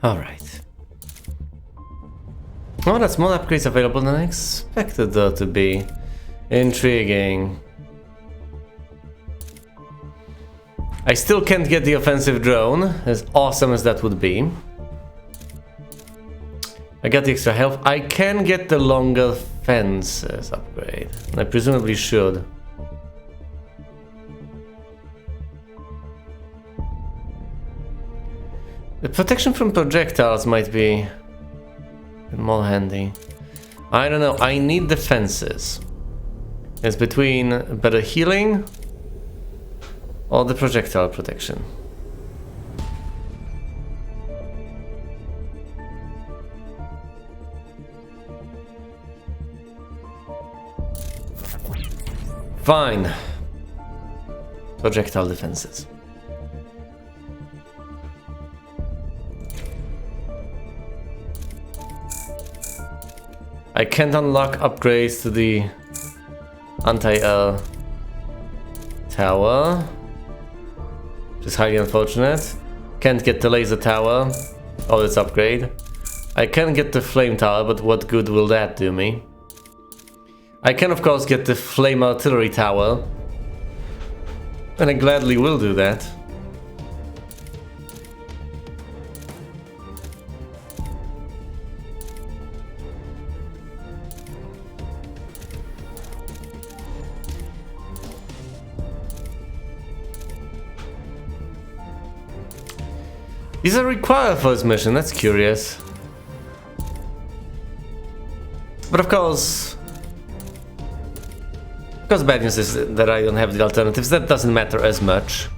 Alright. Oh, that's more upgrades available than I expected there to be. Intriguing. I still can't get the offensive drone, as awesome as that would be. I got the extra health. I can get the longer fences upgrade. I presumably should. The protection from projectiles might be more handy. I don't know. I need defenses. It's between better healing or the projectile protection. Fine. Projectile defenses. I can't unlock upgrades to the anti-air tower, which is highly unfortunate. Can't get the laser tower or its upgrade. I can get the flame tower, but what good will that do me? I can of course get the flame artillery tower, and I gladly will do that. These are required for this mission, that's curious. But of course, bad news is that I don't have the alternatives. That doesn't matter as much.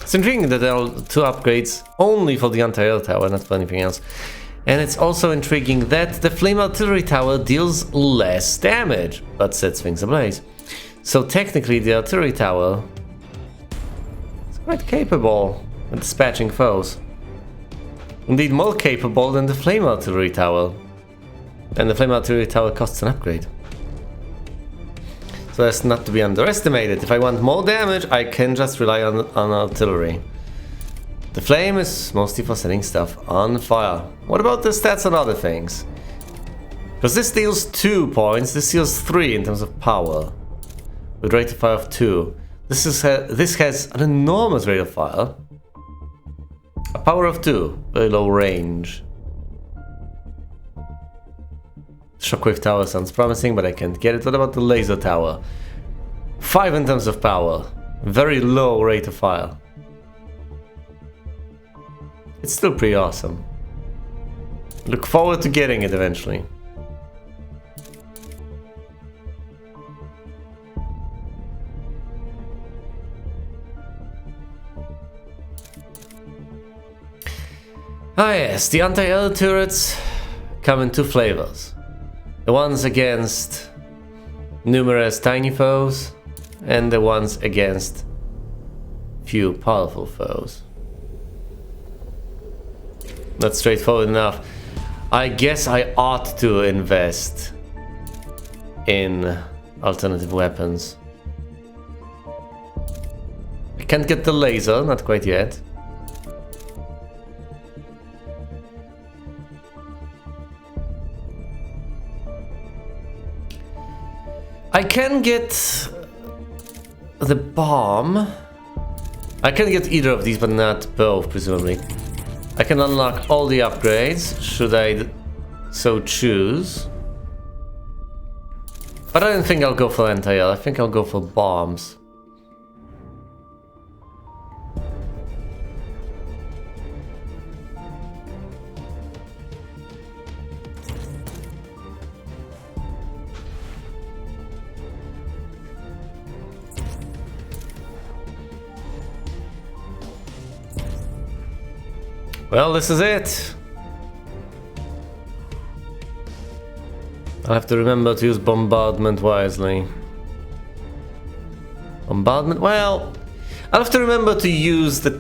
It's intriguing that there are 2 upgrades only for the anti-air tower, not for anything else. And it's also intriguing that the flame artillery tower deals less damage, but sets things ablaze. So technically the artillery tower is quite capable at dispatching foes. Indeed more capable than the flame artillery tower. And the flame artillery tower costs an upgrade. So that's not to be underestimated. If I want more damage, I can just rely on artillery. The flame is mostly for setting stuff on fire. What about the stats on other things? Because this deals 2 points, this deals 3 in terms of power. With rate of fire of 2. This has an enormous rate of fire. A power of 2, very low range. Shockwave tower sounds promising, but I can't get it. What about the laser tower? 5 in terms of power. Very low rate of fire. It's still pretty awesome. Look forward to getting it eventually. Ah yes, the anti-air turrets come in 2 flavors. The ones against numerous tiny foes, and the ones against few powerful foes. That's straightforward enough. I guess I ought to invest in alternative weapons. I can't get the laser, not quite yet. I can get the bomb. I can get either of these, but not both, presumably. I can unlock all the upgrades, should I so choose. But I don't think I'll go for anti-air, I think I'll go for bombs. Well, this is it. I'll have to remember to use bombardment wisely. Bombardment? Well, I'll have to remember to use the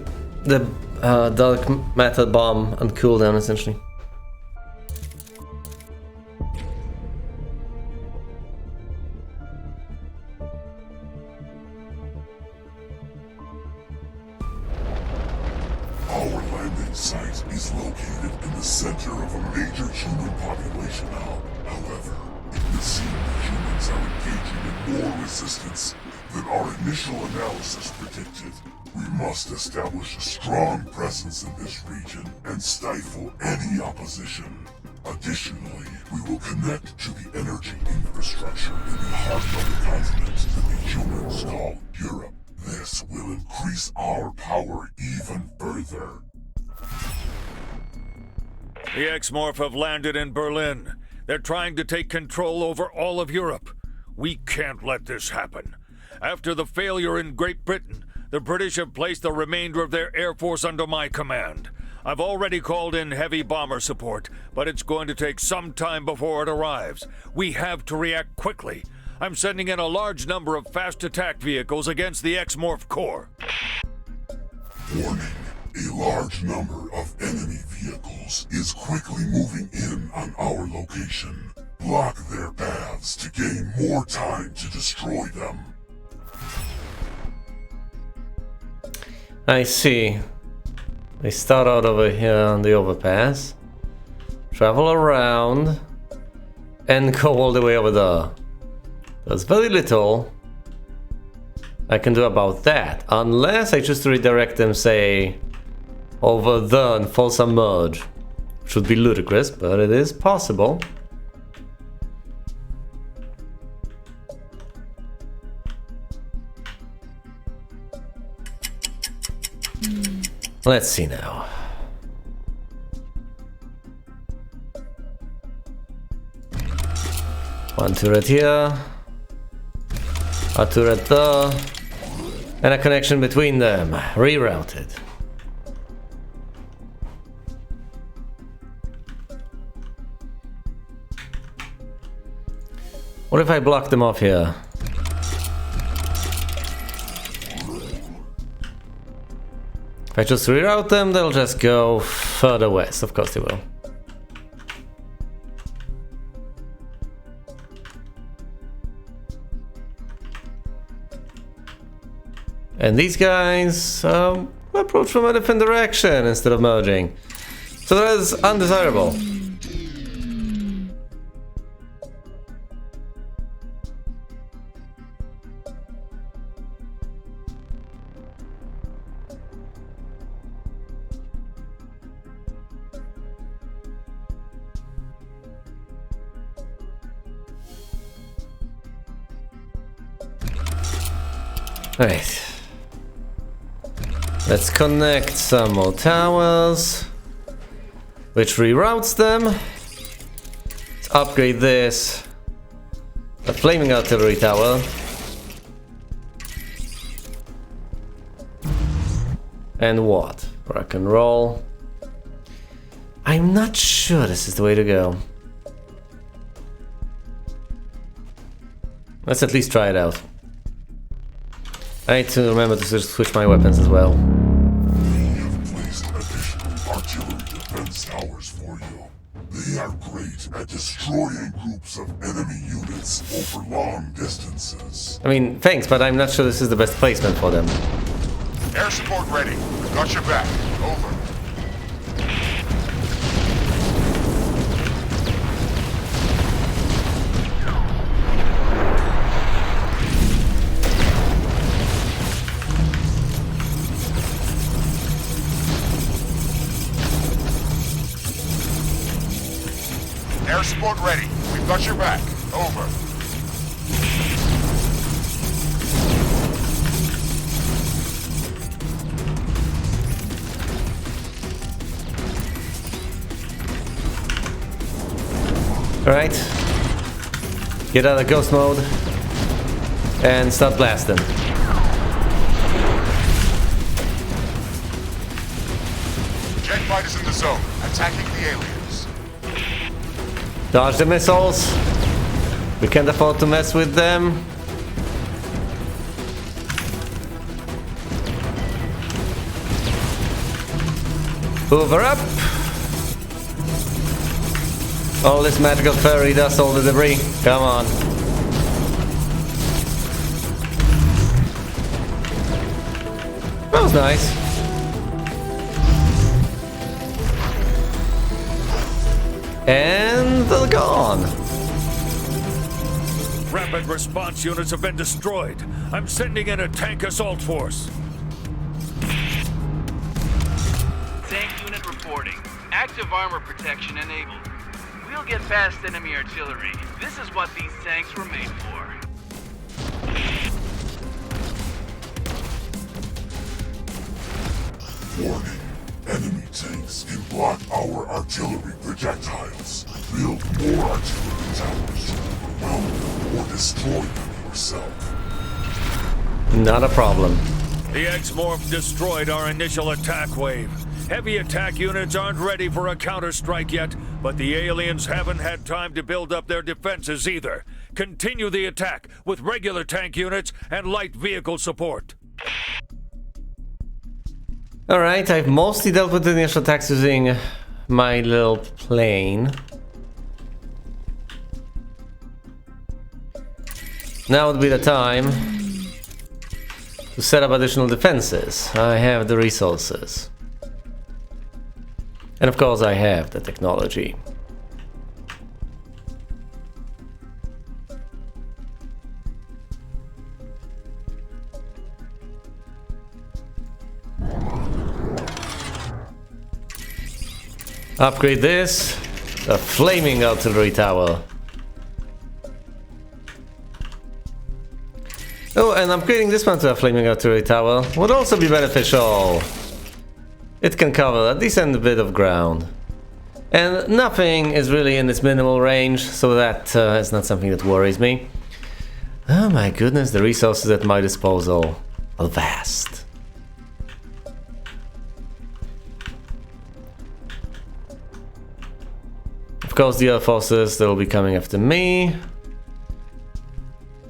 dark matter bomb on cooldown, essentially. site is located in the center of a major human population hub. However, it would seem the humans are engaging in more resistance than our initial analysis predicted. We must establish a strong presence in this region and stifle any opposition. Additionally, we will connect to the energy infrastructure in the heart of the continent that the humans call Europe. This will increase our power even further. The X-Morph have landed in Berlin. They're trying to take control over all of Europe. We can't let this happen. After the failure in Great Britain, the British have placed the remainder of their air force under my command. I've already called in heavy bomber support, but it's going to take some time before it arrives. We have to react quickly. I'm sending in a large number of fast attack vehicles against the X-Morph core. Warning. A large number of enemy vehicles is quickly moving in on our location. Block their paths to gain more time to destroy them. I see. They start out over here on the overpass, travel around, and go all the way over there. There's very little I can do about that, unless I choose to redirect them, say, over there and false submerge. Which would be ludicrous, but it is possible. Let's see now. One turret here, a turret there, and a connection between them, rerouted. What if I block them off here? If I just reroute them, they'll just go further west. Of course they will. And these guys approach from a different direction instead of merging. So that is undesirable. Right. Let's connect some more towers, which reroutes them. Let's upgrade this. A flaming artillery tower. And what? Rock and roll. I'm not sure this is the way to go. Let's at least try it out. I need to remember to switch my weapons as well. We have placed additional artillery defense towers for you. They are great at destroying groups of enemy units over long distances. I mean, thanks, but I'm not sure this is the best placement for them. Air support ready. We've got your back. Over. Air support ready. We've got your back. Over. Alright. Get out of ghost mode and start blasting. Jet fighters in the zone. Attacking the aliens. Dodge the missiles. We can't afford to mess with them. Hoover up. Oh, this magical fairy does all the debris. Come on. That was nice. And they're gone. Rapid response units have been destroyed. I'm sending in a tank assault force. Tank unit reporting. Active armor protection enabled. We'll get past enemy artillery. This is what these tanks were made for. Warning. Enemy tanks can block our artillery projectiles. Build more artillery towers to overwhelm them or destroy them yourself. Not a problem. The X-Morph destroyed our initial attack wave. Heavy attack units aren't ready for a counter-strike yet, but the aliens haven't had time to build up their defenses either. Continue the attack with regular tank units and light vehicle support. Alright, I've mostly dealt with the initial attacks using my little plane. Now would be the time to set up additional defenses. I have the resources. And of course I have the technology. Upgrade this, a flaming artillery tower. Oh, and upgrading this one to a flaming artillery tower would also be beneficial. It can cover a decent bit of ground. And nothing is really in its minimal range, so that is not something that worries me. Oh my goodness, the resources at my disposal are vast. Of course, the other forces that will be coming after me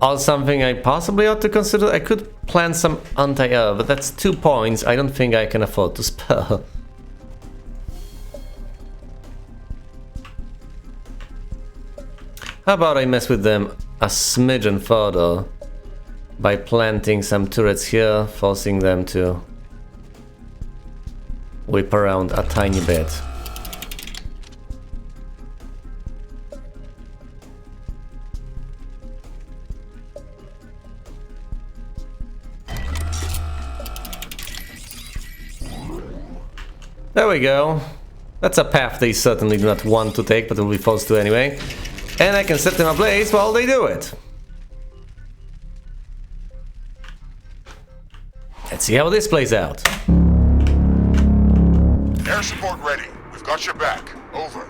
are something I possibly ought to consider. I could plan some anti-air, but that's 2 points I don't think I can afford to spare. How about I mess with them a smidgen further by planting some turrets here, forcing them to whip around a tiny bit. There we go. That's a path they certainly do not want to take, but will be forced to anyway. And I can set them ablaze while they do it. Let's see how this plays out. Air support ready. We've got your back. Over.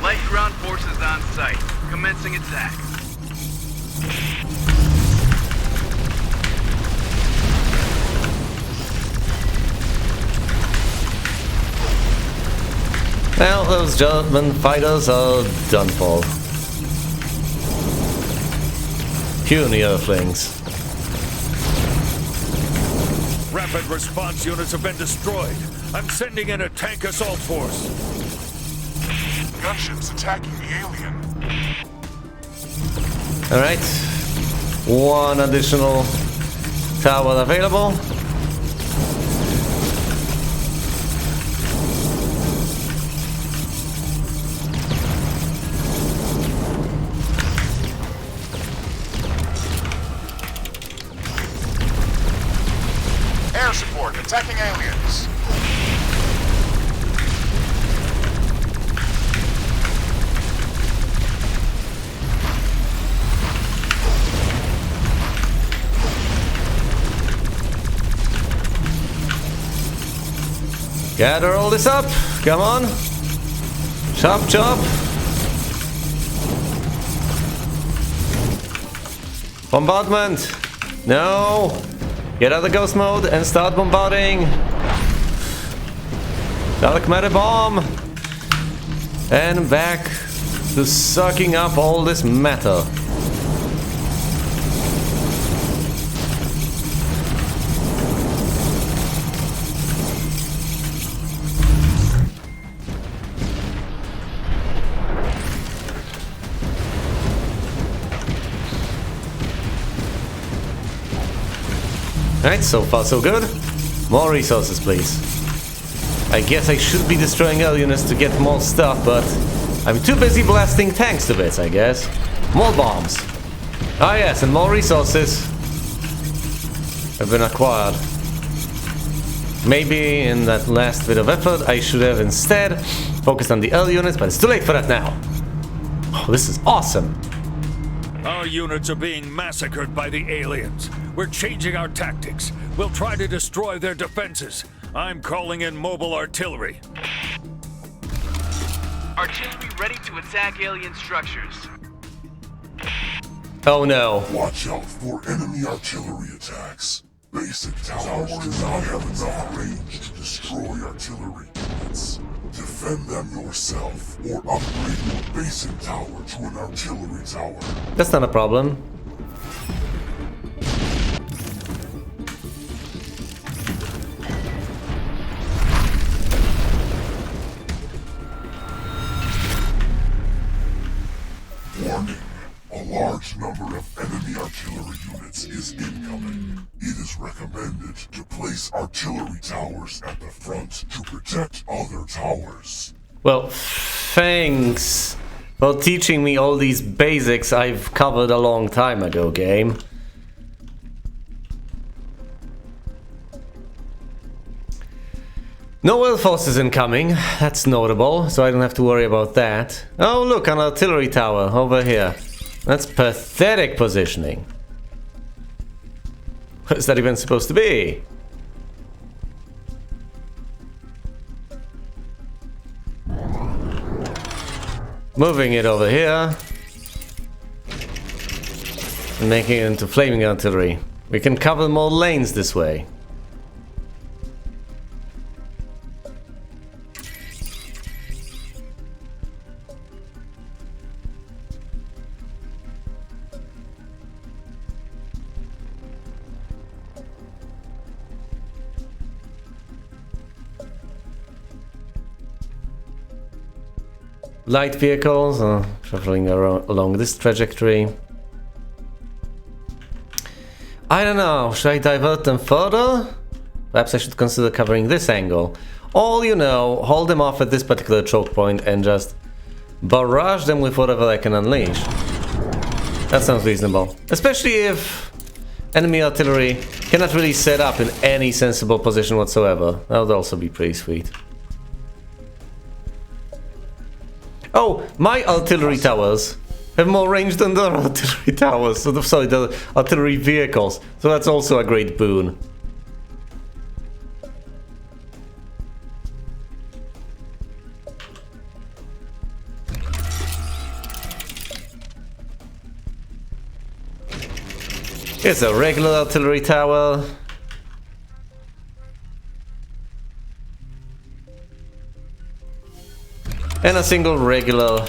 Light ground forces on site. Commencing attack. Well, those German fighters are done for. Puny Earthlings. Rapid response units have been destroyed. I'm sending in a tank assault force. Gunships attacking the alien. Alright. One additional tower available. Air support attacking aliens. Gather all this up. Come on. Chop, chop. Bombardment. No. Get out of ghost mode and start bombarding. Dark matter bomb. And back to sucking up all this matter. Alright, so far so good. More resources, please. I guess I should be destroying all units to get more stuff, but I'm too busy blasting tanks to bits, I guess. More bombs. Ah yes, and more resources have been acquired. Maybe in that last bit of effort I should have instead focused on the L units, but it's too late for that now. Oh, this is awesome. Our units are being massacred by the aliens. We're changing our tactics. We'll try to destroy their defenses. I'm calling in mobile artillery. Artillery ready to attack alien structures. Oh no. Watch out for enemy artillery attacks. Basic towers do not have enough range to destroy artillery units. Defend them yourself, or upgrade your basic tower to an artillery tower. That's not a problem. Warning. A large number of enemy artillery units is incoming. It is recommended to place artillery towers at the front to protect other towers. Well, thanks for teaching me all these basics I've covered a long time ago, game. No oil forces incoming, that's notable, so I don't have to worry about that. Oh look, an artillery tower over here. That's pathetic positioning. What is that even supposed to be? Moving it over here. And making it into flaming artillery. We can cover more lanes this way. Light vehicles traveling along this trajectory. I don't know, should I divert them further? Perhaps I should consider covering this angle. Or, you know, hold them off at this particular choke point and just barrage them with whatever I can unleash. That sounds reasonable. Especially if enemy artillery cannot really set up in any sensible position whatsoever. That would also be pretty sweet. Oh, my artillery towers have more range than their artillery towers. Sorry, the artillery vehicles. So that's also a great boon. Here's a regular artillery tower. And a single regular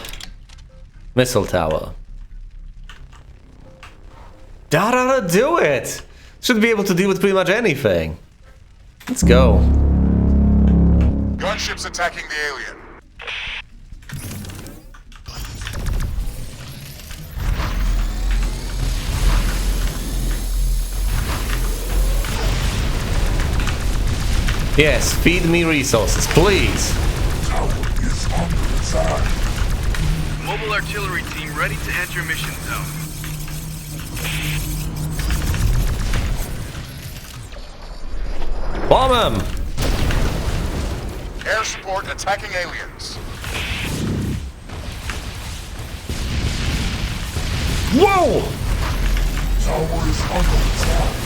missile tower. That ought to do it! Should be able to deal with pretty much anything. Let's go. Gunships attacking the alien. Yes, feed me resources, please. Tower is under attack. Mobile artillery team ready to enter mission zone. Bomb him! Air support attacking aliens. Whoa! Tower is under attack.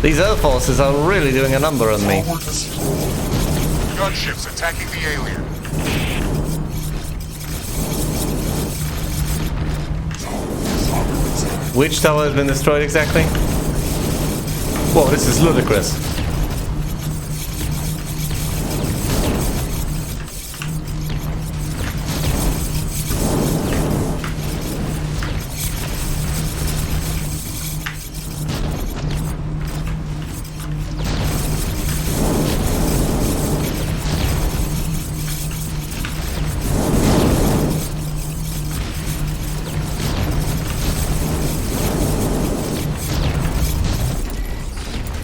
These air forces are really doing a number on me. Tower destroyed. Gunships attacking the alien. Which tower has been destroyed exactly? Whoa, this is ludicrous.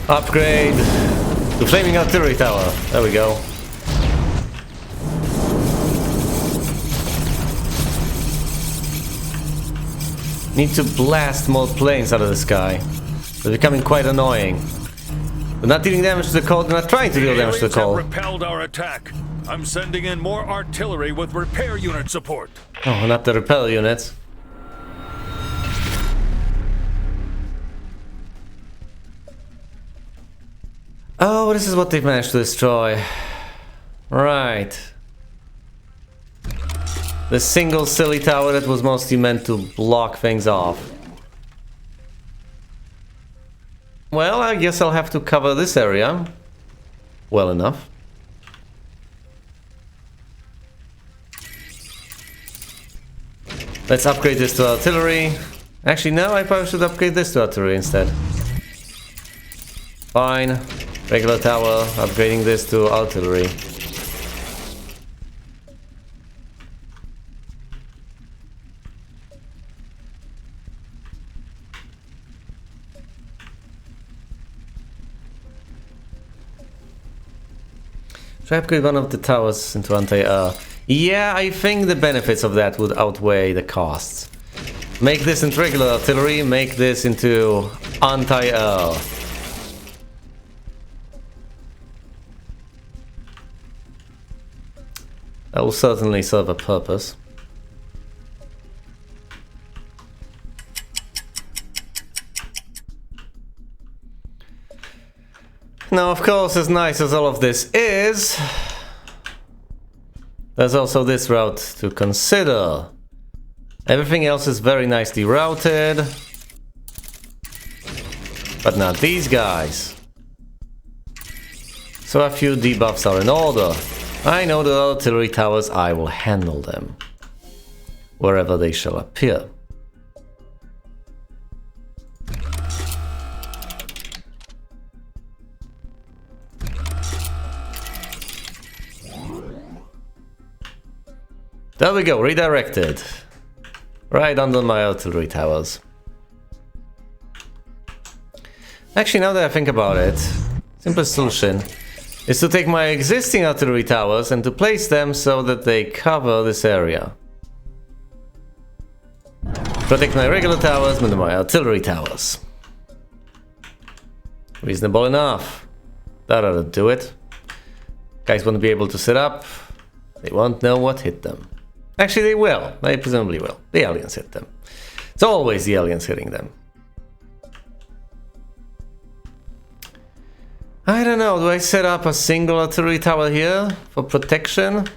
Upgrade to Flaming Artillery Tower. There we go. Need to blast more planes out of the sky. They're becoming quite annoying. They're not dealing damage to the coal, they're not trying to deal damage to the coal. Aliens have repelled our attack. I'm sending in more artillery with repair unit support. Oh, not the repel units. Oh, this is what they've managed to destroy. Right. The single silly tower that was mostly meant to block things off. Well, I guess I'll have to cover this area well enough. Let's upgrade this to artillery. Actually, no, I probably should upgrade this to artillery instead. Fine. Regular tower, upgrading this to artillery. Should I upgrade one of the towers into anti-air? Yeah, I think the benefits of that would outweigh the costs. Make this into regular artillery, make this into anti-air. That will certainly serve a purpose. Now, of course, as nice as all of this is, there's also this route to consider. Everything else is very nicely routed, but not these guys. So a few debuffs are in order. I know the artillery towers, I will handle them wherever they shall appear. There we go, redirected. Right under my artillery towers. Actually, now that I think about it, simplest solution is to take my existing artillery towers and to place them so that they cover this area. Protect my regular towers with my artillery towers. Reasonable enough. That ought to do it. Guys won't be able to sit up. They won't know what hit them. Actually, they will. They presumably will. The aliens hit them. It's always the aliens hitting them. I don't know, do I set up a single artillery tower here for protection?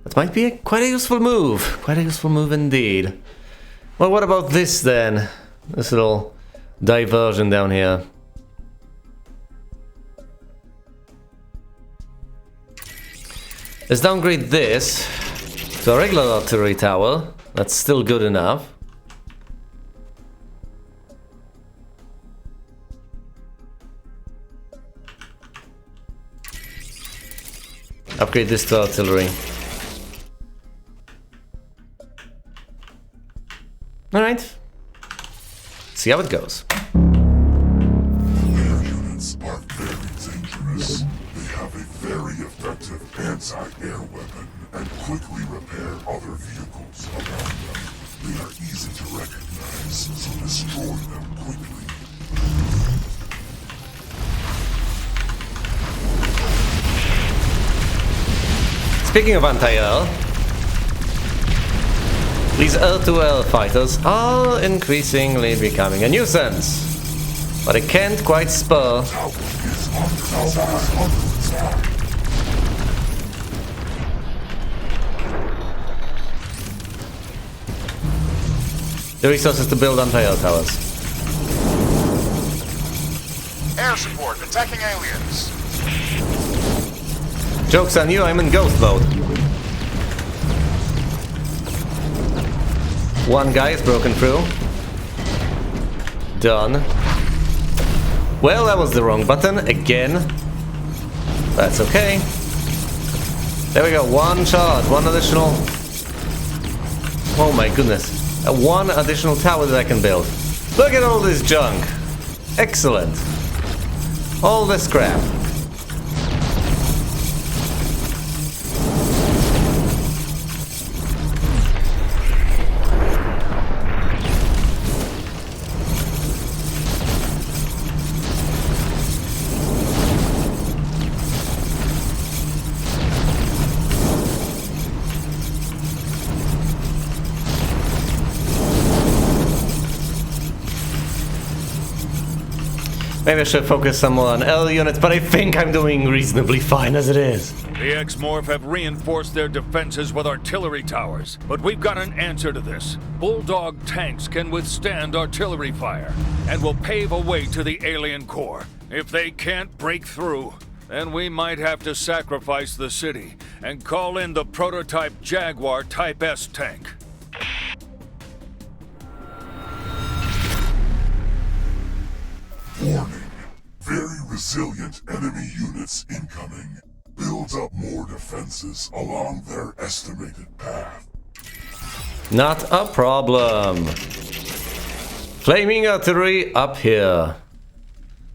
That might be quite a useful move. Quite a useful move indeed. Well, what about this then? This little diversion down here. Let's downgrade this to a regular artillery tower. That's still good enough. Upgrade this to artillery. Alright. See how it goes. Their units are very dangerous. They have a very effective anti-air weapon and quickly repair other vehicles around them. They are easy to recognize, so destroy them quickly. Speaking of anti-air, these air-to-air fighters are increasingly becoming a nuisance, but it can't quite spur the resources to build anti-air towers. Air support attacking aliens. Joke's on you, I'm in ghost mode. One guy is broken through. Done. Well, that was the wrong button again. That's okay. There we go, one charge, one additional... Oh my goodness. One additional tower that I can build. Look at all this junk. Excellent. All this crap. Maybe I should focus some more on L units, but I think I'm doing reasonably fine as it is. The X-Morph have reinforced their defenses with artillery towers, but we've got an answer to this. Bulldog tanks can withstand artillery fire, and will pave a way to the alien core. If they can't break through, then we might have to sacrifice the city and call in the prototype Jaguar Type S tank. Warning. Very resilient enemy units incoming. Build up more defenses along their estimated path. Not a problem. Flaming artillery up here.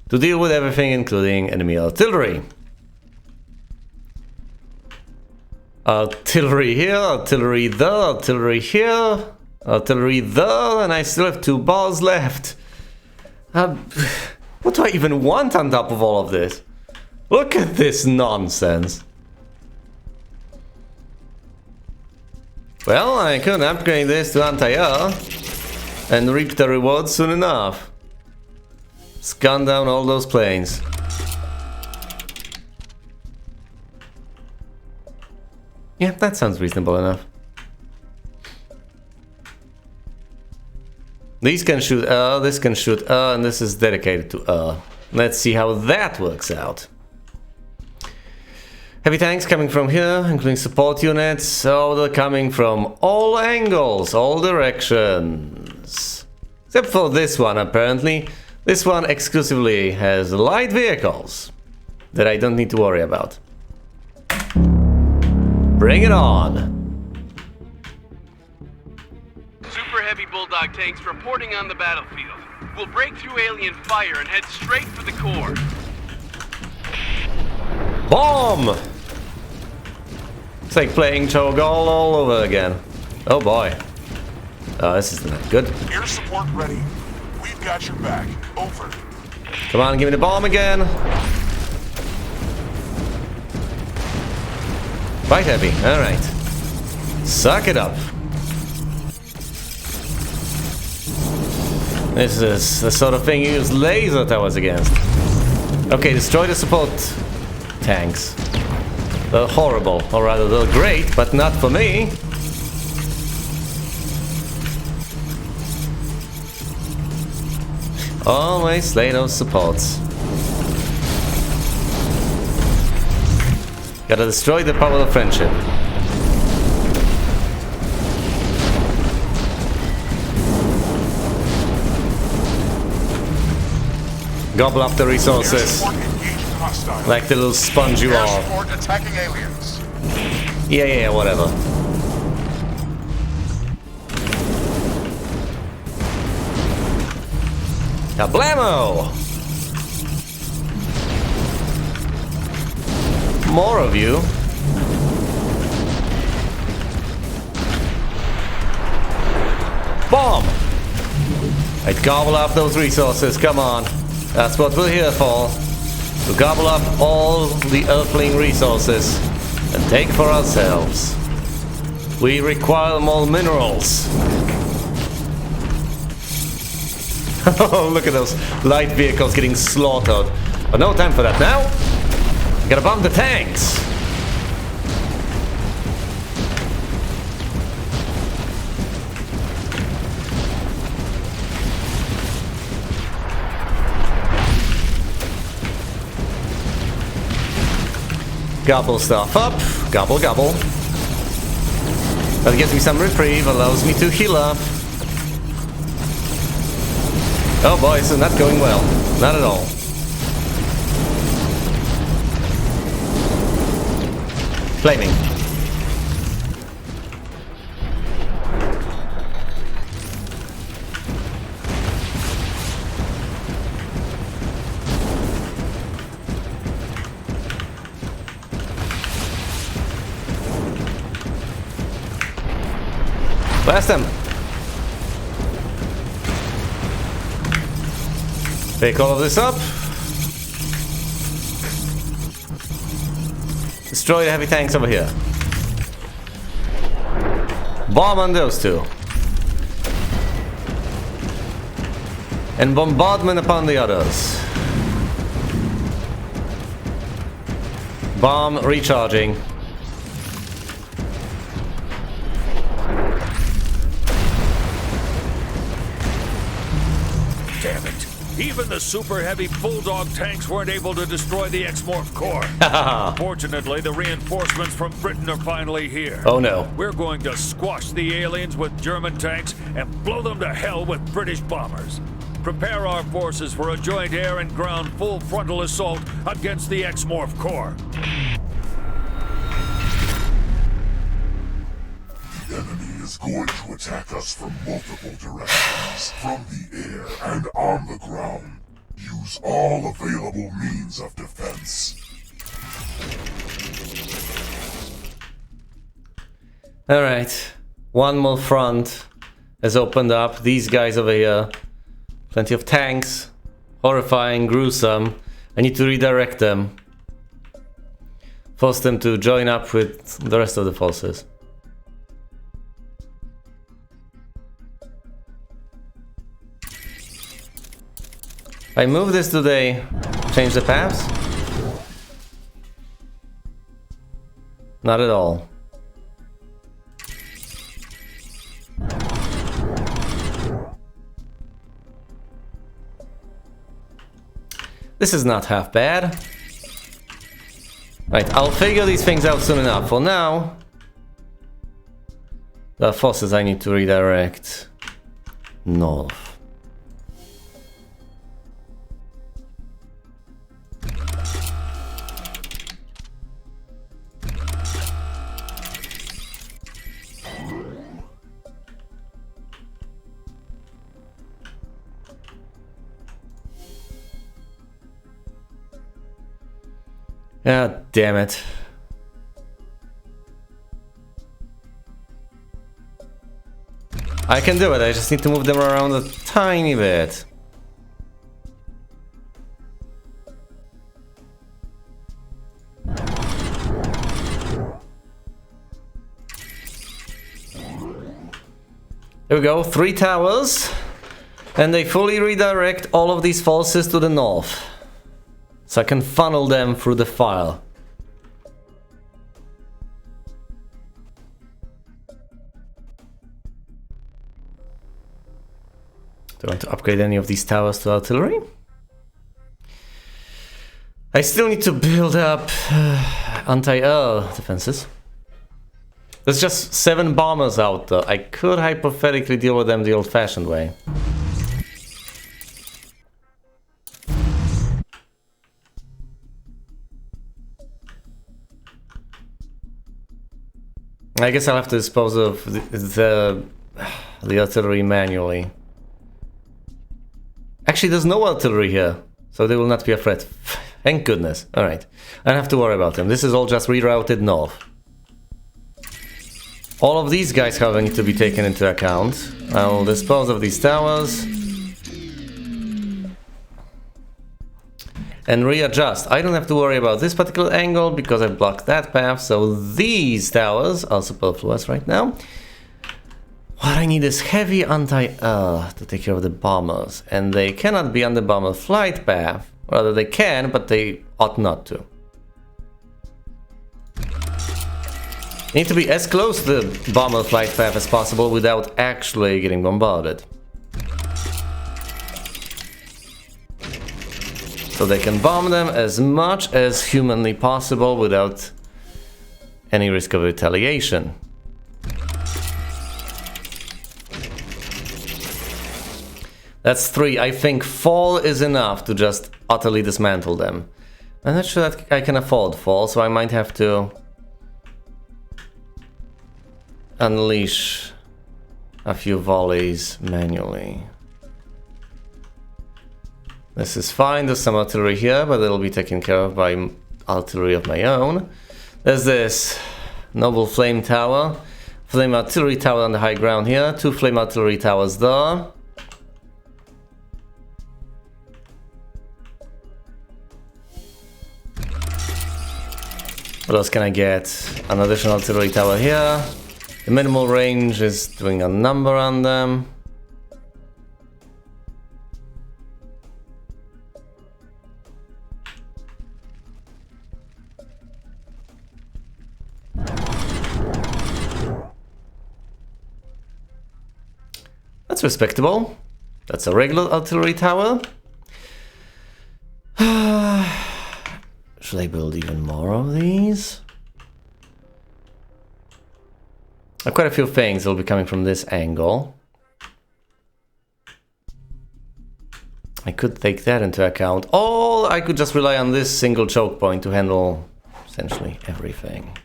To deal with everything including enemy artillery. Artillery here, artillery there, artillery here, artillery there, and I still have 2 bars left. What do I even want on top of all of this? Look at this nonsense. Well, I could upgrade this to anti-air and reap the reward soon enough. Let's gun down all those planes. Yeah, that sounds reasonable enough. These can shoot this can shoot and this is dedicated to Let's see how that works out. Heavy tanks coming from here, including support units. So they're coming from all angles, all directions. Except for this one, apparently. This one exclusively has light vehicles that I don't need to worry about. Bring it on! Super heavy Bulldog tanks reporting on the battlefield. We'll break through alien fire and head straight for the core. Bomb! It's like playing Cho'Gall all over again. Oh boy. Oh, this is not good. Air support ready. We've got your back. Over. Come on, give me the bomb again. Quite heavy. Alright. Suck it up. This is the sort of thing you use laser towers against. Okay, destroy the support tanks. They're horrible, or rather they're great, but not for me. Always slay those supports. Gotta destroy the power of friendship. Gobble up the resources. Like the little sponge you Air are. support attacking aliens. Yeah, whatever. Kablamo! More of you. Bomb! I'd gobble up those resources, come on. That's what we're here for. To gobble up all the Earthling resources and take for ourselves. We require more minerals. Oh, look at those light vehicles getting slaughtered. But no time for that now. Gotta bomb the tanks. Gobble stuff up. Gobble, gobble. That gives me some reprieve, allows me to heal up. Oh boy, this is not going well. Not at all. Flaming. Blast them! Pick all of this up. Destroy the heavy tanks over here. Bomb on those two. And bombardment upon the others. Bomb recharging. Damn it. Even the super heavy Bulldog tanks weren't able to destroy the X-Morph core. Fortunately, the reinforcements from Britain are finally here. Oh no. We're going to squash the aliens with German tanks and blow them to hell with British bombers. Prepare our forces for a joint air and ground full frontal assault against the X-Morph core. The enemy is going to attack us from multiple directions, from the air and on the ground. Use all available means of defense. Alright. One more front has opened up. These guys over here. Plenty of tanks. Horrifying, gruesome. I need to redirect them. Force them to join up with the rest of the forces. If I move this, do they change the paths? Not at all. This is not half bad. Right, I'll figure these things out soon enough. For now, the forces I need to redirect north. Ah, damn it. I can do it, I just need to move them around a tiny bit. There we go, 3 towers. And they fully redirect all of these forces to the north. So I can funnel them through the file. Do I want to upgrade any of these towers to artillery? I still need to build up anti-air defenses. There's just 7 bombers out there. I could hypothetically deal with them the old-fashioned way. I guess I'll have to dispose of the artillery manually. Actually, there's no artillery here, so they will not be a threat. Thank goodness. Alright, I don't have to worry about them. This is all just rerouted north. All of these guys, however, need to be taken into account. I'll dispose of these towers. And readjust. I don't have to worry about this particular angle because I've blocked that path, so these towers are superfluous right now. What I need is heavy anti-air to take care of the bombers, and they cannot be on the bomber flight path. Rather, they can, but they ought not to. Need to be as close to the bomber flight path as possible without actually getting bombarded. So they can bomb them as much as humanly possible without any risk of retaliation. That's 3. I think 4 is enough to just utterly dismantle them. I'm not sure that I can afford 4, so I might have to unleash a few volleys manually. This is fine, there's some artillery here, but it'll be taken care of by artillery of my own. There's this Noble Flame Tower. flame artillery tower on the high ground here. 2 flame artillery towers there. What else can I get? An additional artillery tower here. The minimal range is doing a number on them. That's respectable. That's a regular artillery tower. Should I build even more of these? Quite a few things will be coming from this angle. I could take that into account. Or I could just rely on this single choke point to handle essentially everything.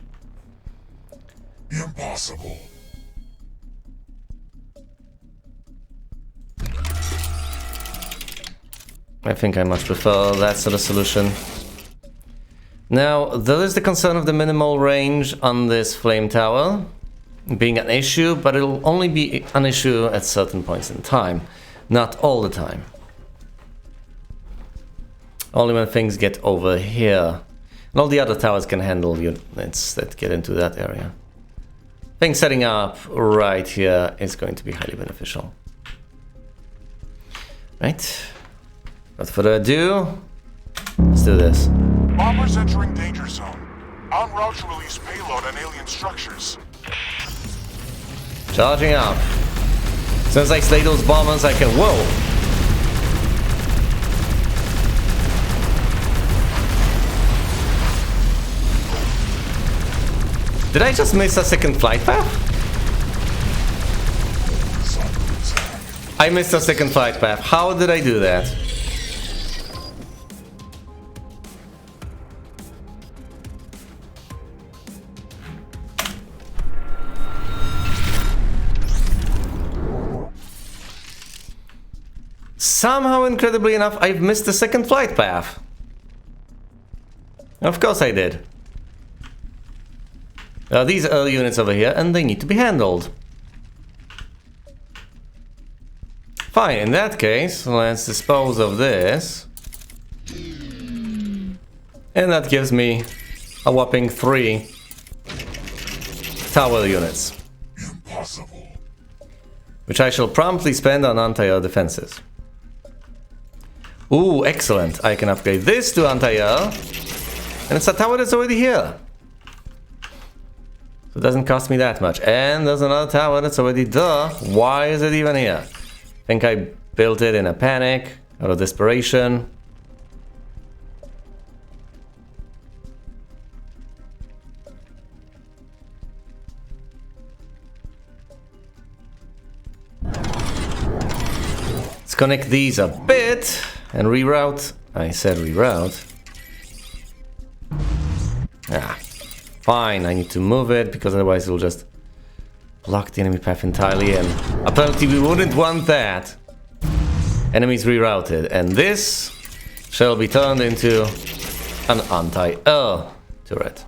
Impossible. I think I much prefer that sort of solution. Now, there is the concern of the minimal range on this flame tower being an issue, but it'll only be an issue at certain points in time, not all the time. Only when things get over here. And all the other towers can handle units that get into that area. Things setting up right here is going to be highly beneficial. Right. Without further ado, let's do this. Bombers entering danger zone. En route to release payload on alien structures. Charging up. As soon as I slay those bombers, I can... Whoa! Did I just miss a second flight path? I missed a second flight path. How did I do that? Somehow, incredibly enough, I've missed the second flight path. Of course I did. These are units over here, and they need to be handled. Fine, in that case, let's dispose of this. And that gives me a whopping 3 tower units. Impossible. Which I shall promptly spend on anti-air defenses. Ooh, excellent. I can upgrade this to anti-air. And it's a tower that's already here. So it doesn't cost me that much. And there's another tower that's already there. Why is it even here? I think I built it in a panic, out of desperation. Let's connect these a bit and reroute. I said reroute. Ah, fine, I need to move it because otherwise it'll just block the enemy path entirely, and apparently we wouldn't want that. Enemies rerouted, and this shall be turned into an anti-air turret.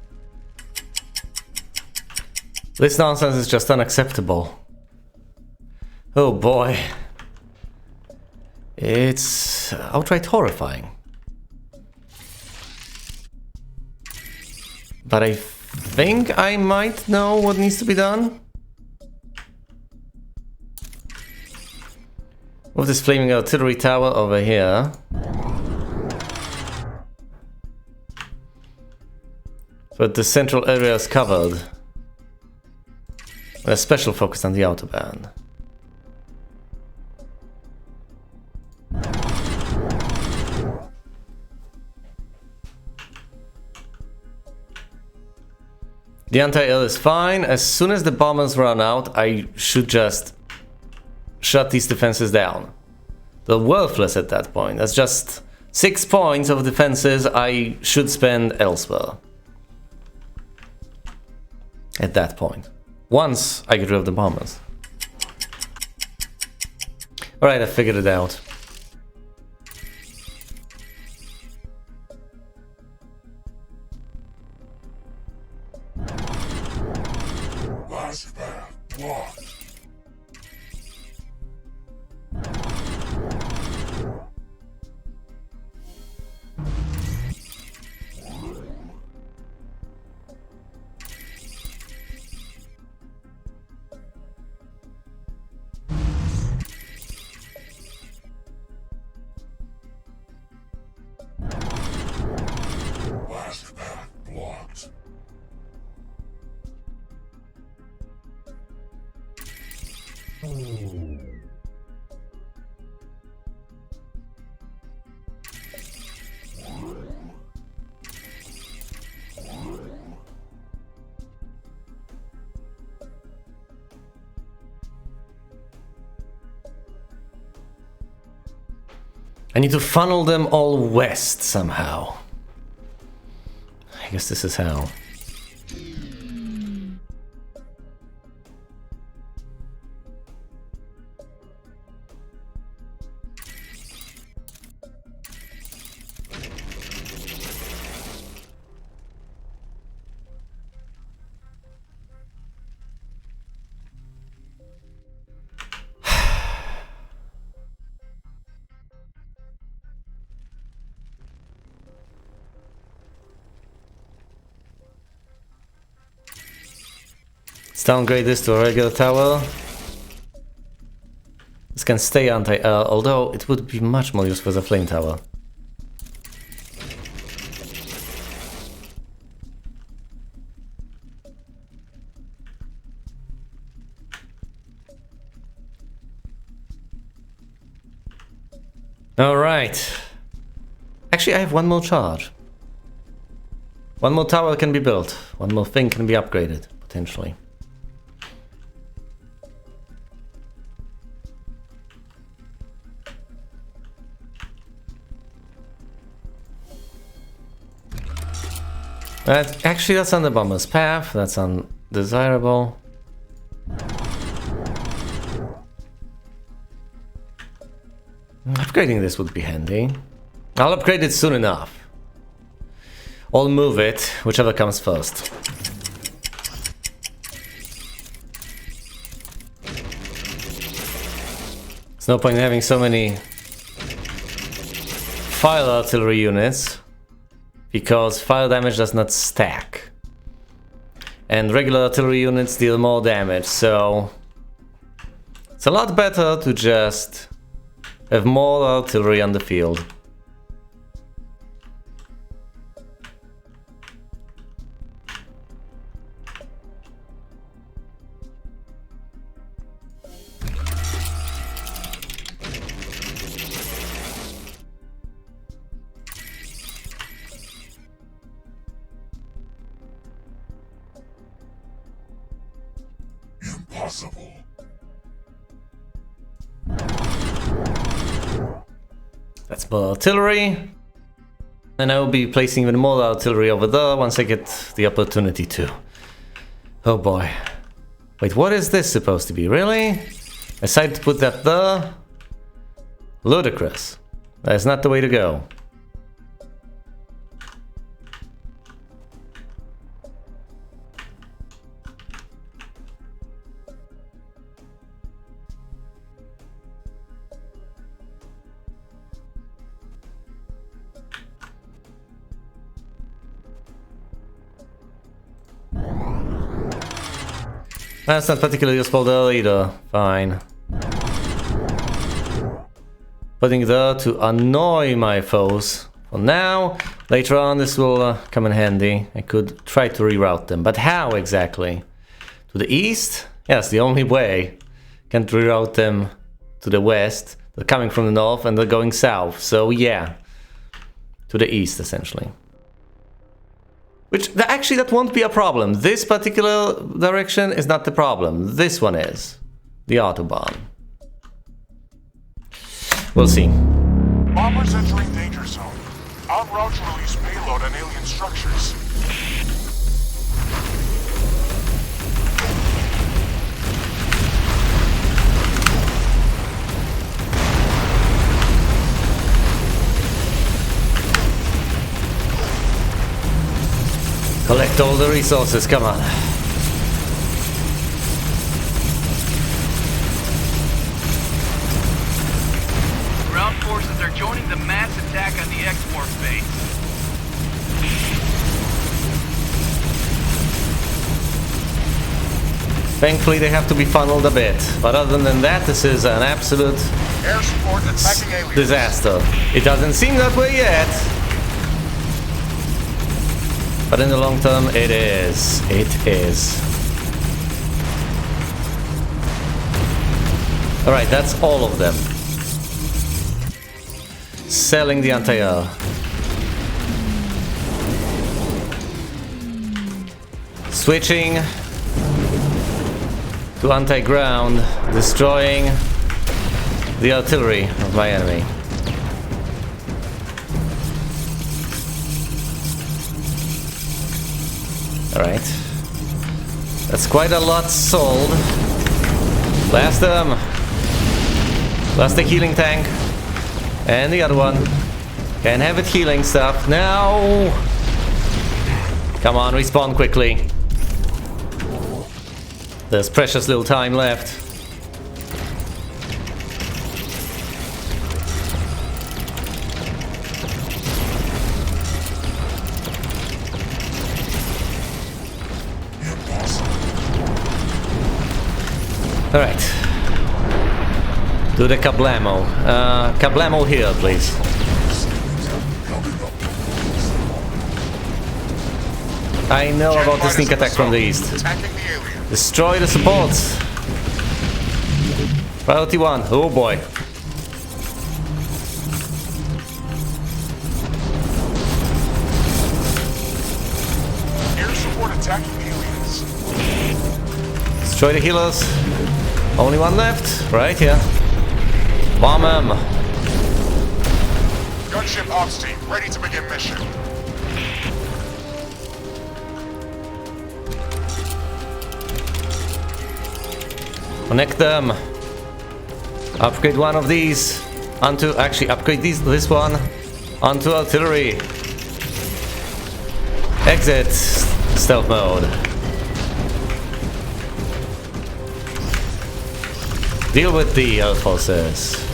This nonsense is just unacceptable. Oh boy. It's outright horrifying. But I think I might know what needs to be done. With this flaming artillery tower over here. But the central area is covered. With a special focus on the autobahn. The anti-air is fine. As soon as the bombers run out, I should just shut these defenses down. They're worthless at that point. That's just 6 points of defenses I should spend elsewhere. At that point. Once I get rid of the bombers. Alright, I figured it out. Last path. I need to funnel them all west somehow. I guess this is how. Let's downgrade this to a regular tower. This can stay anti-air, although it would be much more useful as a flame tower. Alright. Actually, I have one more charge. One more tower can be built. One more thing can be upgraded, potentially. Actually, that's on the bomber's path. That's undesirable. Upgrading this would be handy. I'll upgrade it soon enough. I'll move it, whichever comes first. There's no point in having so many fire artillery units, because fire damage does not stack. And regular artillery units deal more damage, so it's a lot better to just have more artillery on the field. Impossible. That's more artillery. And I will be placing even more artillery over there once I get the opportunity to. Oh boy. Wait, what is this supposed to be? Really? I decided to put that there? Ludicrous. That is not the way to go. That's not particularly useful there either. Fine. Putting there to annoy my foes. For now, later on this will come in handy. I could try to reroute them, but how exactly? To the east? Yes, the only way. Can't reroute them to the west. They're coming from the north and they're going south, so yeah. To the east, essentially. Which, actually, that won't be a problem. This particular direction is not the problem. This one is. The Autobahn. We'll see. Bombers entering danger zone. En route to release payload on alien structures. Collect all the resources, come on. Ground forces are joining the mass attack on the X-Morph base. Thankfully they have to be funneled a bit, but other than that this is an absolute Air support attacking aliens. disaster. It doesn't seem that way yet. But in the long term, it is. It is. Alright, that's all of them. Selling the anti-air. Switching to anti-ground, destroying the artillery of my enemy. Alright. That's quite a lot sold. Blast them! Blast the healing tank. And the other one. Can have it healing stuff. Now! Come on, respawn quickly. There's precious little time left. Alright. Do the kablamo. Kablamo here, please. I know about the sneak attack from the east. Attacking the alien. Destroy the supports. Priority 1. Oh boy. Air support attacking aliens. Destroy the healers. Only one left. Right here. Bomb him. Gunship ops team, ready to begin mission. Connect them. Upgrade one of these onto, actually upgrade this one onto artillery. Exit stealth mode. Deal with the air forces.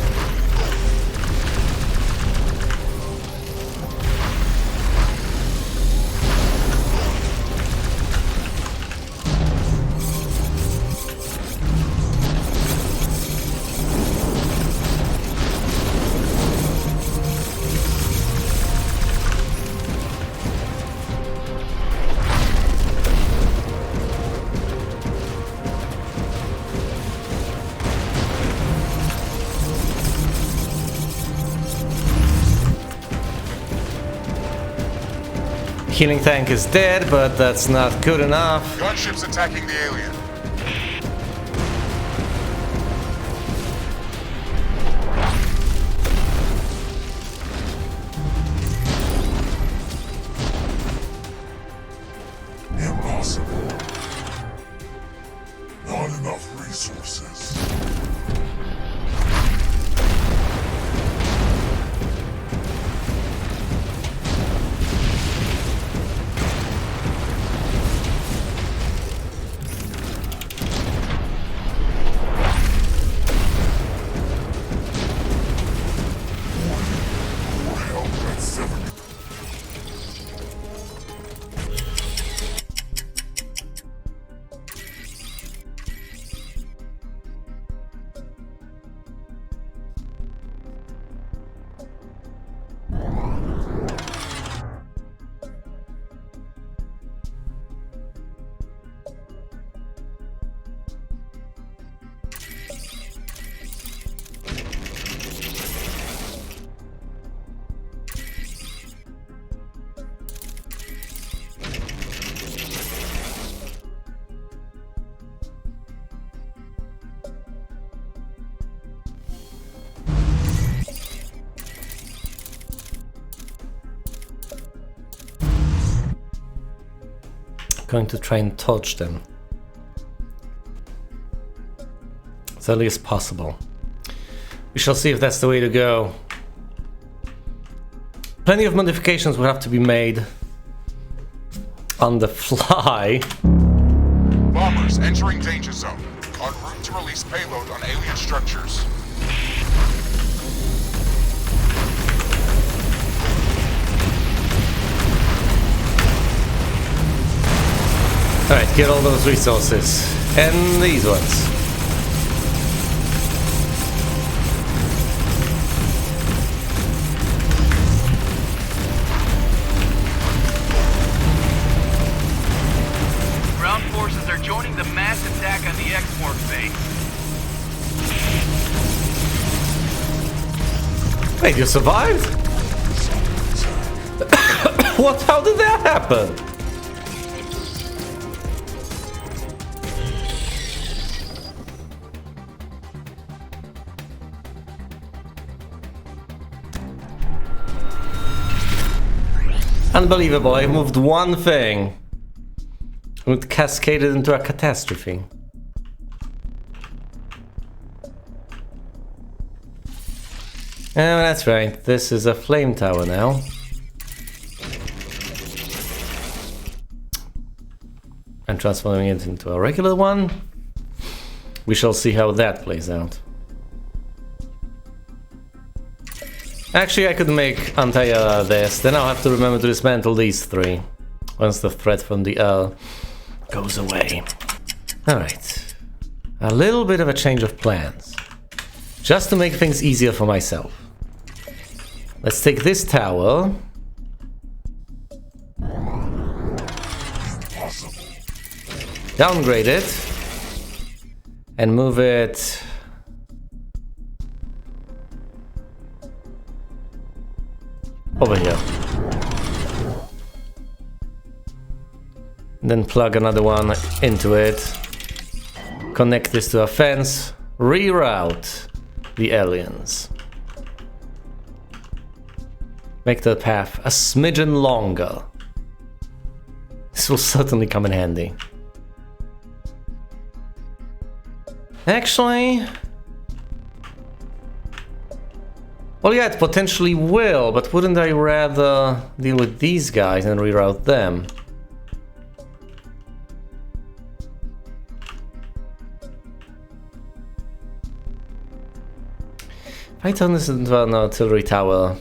Healing tank is dead, but that's not good enough. Gunships attacking the alien. Impossible. Not enough resources. Going to try and torch them as early as possible. We shall see if that's the way to go. Plenty of modifications will have to be made on the fly. Bombers entering danger zone. En route to release payload on alien structures. Alright, get all those resources. And these ones. Ground forces are joining the mass attack on the Exmorph base. Wait, you survived? What? How did that happen? Unbelievable, I moved one thing. It cascaded into a catastrophe. Oh, that's right. This is a flame tower now. I'm transforming it into a regular one. We shall see how that plays out. Actually, I could make anti-air this. Then I'll have to remember to dismantle these three once the threat from the goes away. Alright. A little bit of a change of plans. Just to make things easier for myself. Let's take this tower. Downgrade it. And move it... over here. Then plug another one into it. Connect this to a fence. Reroute the aliens. Make the path a smidgen longer. This will certainly come in handy. Actually... well, yeah, it potentially will, but wouldn't I rather deal with these guys and reroute them? If I turn this into an artillery tower,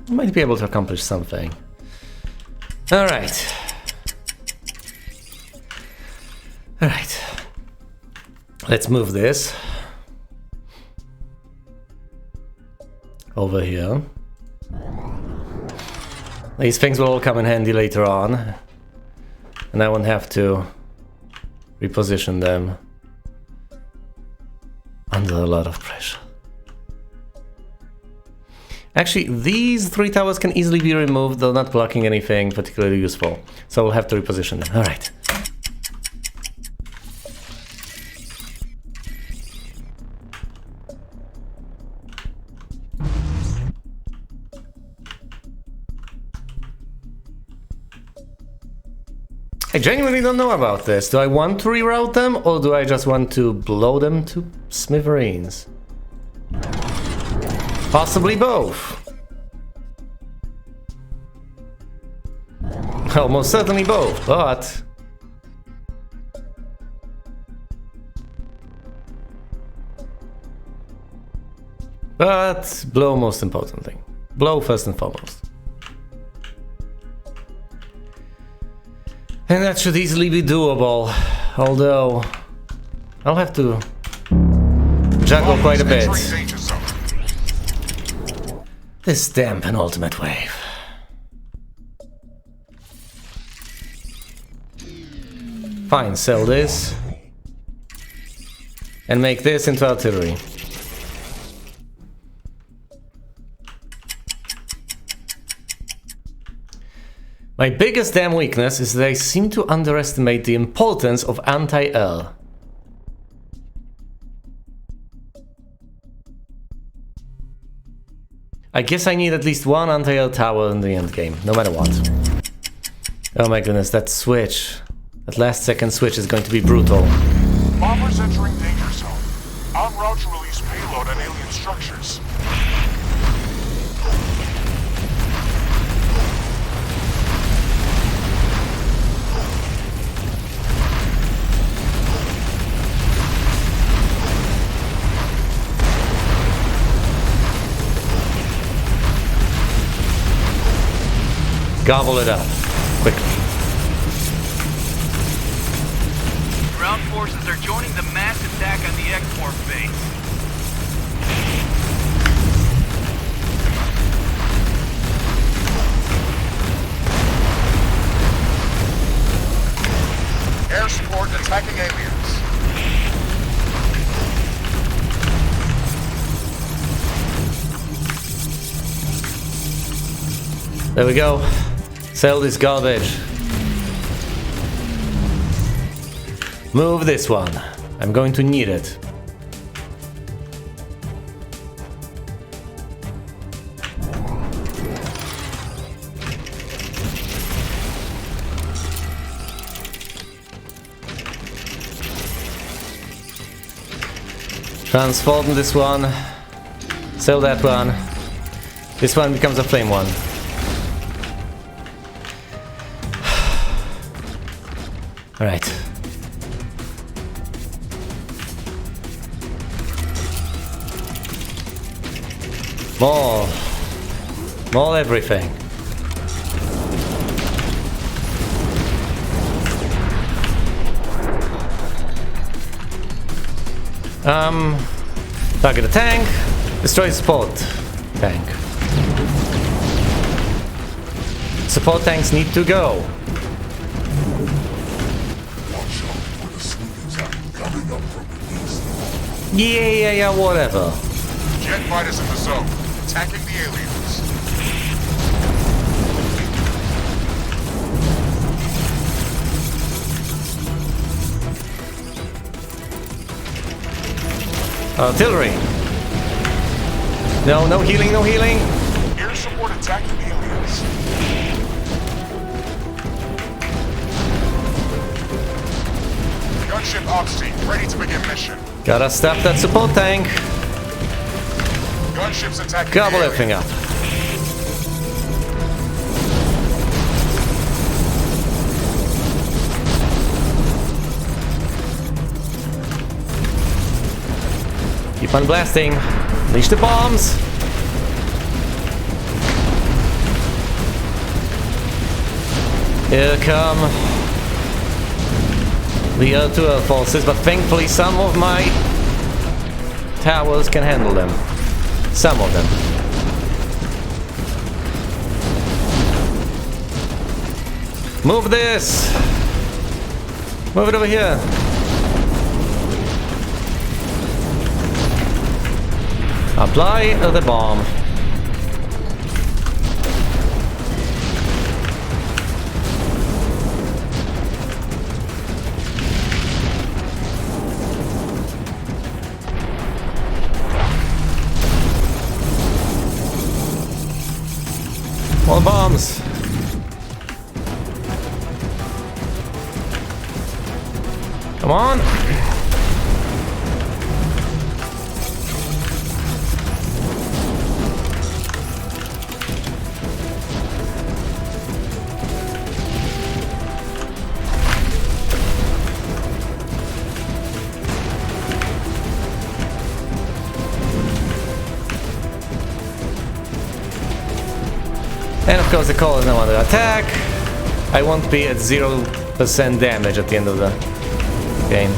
I might be able to accomplish something. Alright. Alright. Let's move this over here. These things will all come in handy later on, and I won't have to reposition them under a lot of pressure. Actually, these three towers can easily be removed. They're not blocking anything particularly useful, so we'll have to reposition them. Alright. I genuinely don't know about this. Do I want to reroute them, or do I just want to blow them to smithereens? Possibly both. Almost certainly both, but... blow most importantly. Blow first and foremost. And that should easily be doable, although I'll have to juggle quite a bit. This damn penultimate wave. Fine, sell this. And make this into artillery. My biggest damn weakness is that I seem to underestimate the importance of anti-air. I guess I need at least one anti-air tower in the endgame, no matter what. Oh my goodness, that switch. That last second switch is going to be brutal. Bombers entering danger zone. En route to release payload on alien structures. Gobble it up, quickly. Ground forces are joining the mass attack on the X-Morph base. Air support attacking aliens. There we go. Sell this garbage. Move this one. I'm going to need it. Transform this one. Sell that one. This one becomes a flame one. Alright. More everything. Target the tank. Destroy support tank. Support tanks need to go. Watch out for the sneak attack coming up from the east. Yeah, whatever. Jet fighters in the zone, attacking the aliens. Artillery. No healing, no healing. Air support attacking the aliens. Gunship ops team, ready to begin mission. Gotta stop that support tank. Gunships attacking Gobble the everything aliens. up. Keep on blasting. Unleash the bombs. Here come the Air forces, but thankfully some of my towers can handle them. Some of them. Move this! Move it over here. Apply the bomb. More bombs. Come on. And of course the call is now under attack. I won't be at 0% damage at the end of the game.